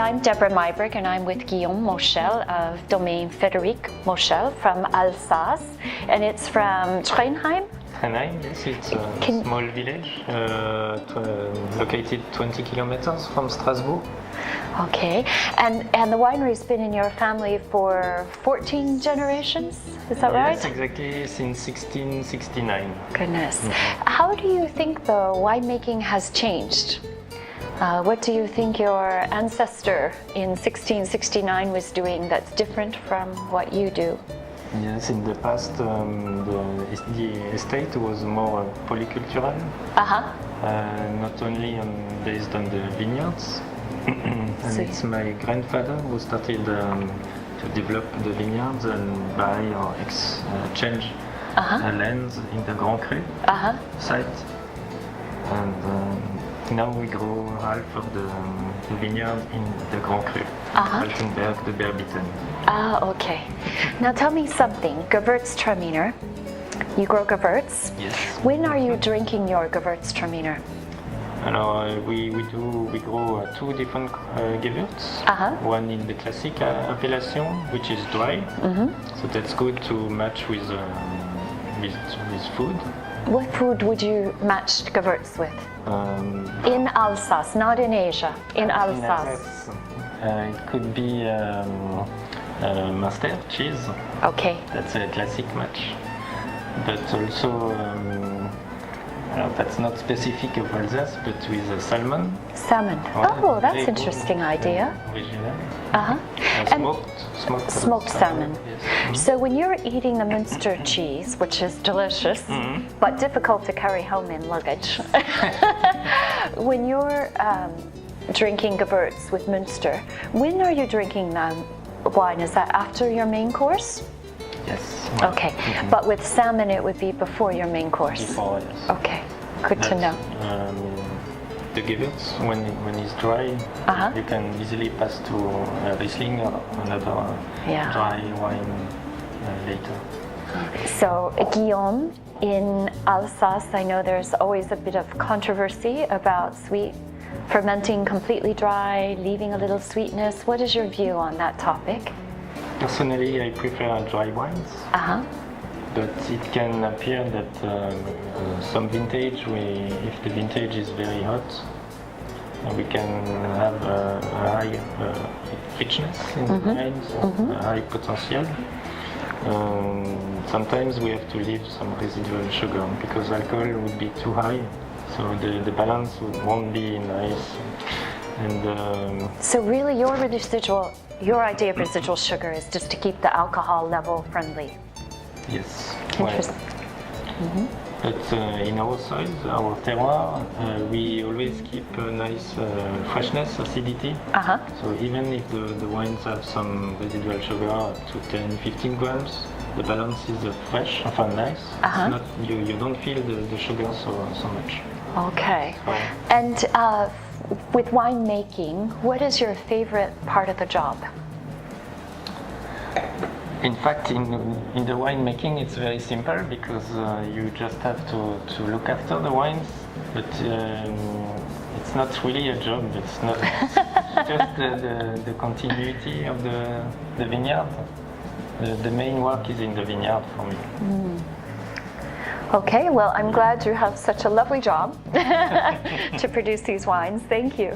I'm Debra Meiburg, and I'm with Guillaume Mochel of Domaine Frédéric Mochel from Alsace, and it's from Trenheim. Trenheim, yes, it's a small village located 20 kilometers from Strasbourg. Okay, and the winery's been in your family for 14 generations, is that right? Yes, exactly, since 1669. Goodness. Mm-hmm. How do you think the winemaking has changed? What do you think your ancestor in 1669 was doing that's different from what you do? Yes, in the past the estate was more polycultural, not only based on the vineyards. And it's my grandfather who started to develop the vineyards and buy or exchange lands in the Grand Cru site. And now we grow half of the vineyard in the Grand Cru, Altenberg, the Berbitten. Okay. Now tell me something. Gewürztraminer. You grow Gewürz. Yes. When are you drinking your Gewürztraminer? We grow two different Gewürz. One in the classic appellation, which is dry. So that's good to match with food. What food would you match Gewürz with? In Alsace, not in Asia. In Alsace. It could be mustard cheese. Okay. That's a classic match. But also, that's not specific of Alsace, but with salmon. Salmon. Oh, that's an interesting idea. Original. Smoked salmon. Yes. So when you're eating the Münster cheese, which is delicious, but difficult to carry home in luggage, when you're drinking Gewürz with Münster, when are you drinking wine? Is that after your main course? Yes. Okay, but with salmon it would be before your main course? Before, yes. Okay, good to know. The Gewürz, when it's dry, you can easily pass to Riesling or another dry wine later. So Guillaume, in Alsace, I know there's always a bit of controversy about fermenting completely dry, leaving a little sweetness. What is your view on that topic? Personally, I prefer dry wines. But it can appear that some vintage, if the vintage is very hot, we can have a high richness in the wines, a high potential. Sometimes we have to leave some residual sugar because alcohol would be too high, so the balance won't be nice. And so really your idea of residual sugar is just to keep the alcohol level friendly? Yes. Interesting. But in our soil, our terroir, we always keep a nice freshness, acidity. So even if the wines have some residual sugar up to 10-15 grams, the balance is fresh, nice. It's not, you don't feel the sugar so much. Okay. So, and with winemaking, what is your favorite part of the job? In fact, in the winemaking, it's very simple because you just have to look after the wines, but it's not really a job. It's not just the continuity of the vineyard. The main work is in the vineyard for me. Okay, well, I'm glad you have such a lovely job to produce these wines. Thank you.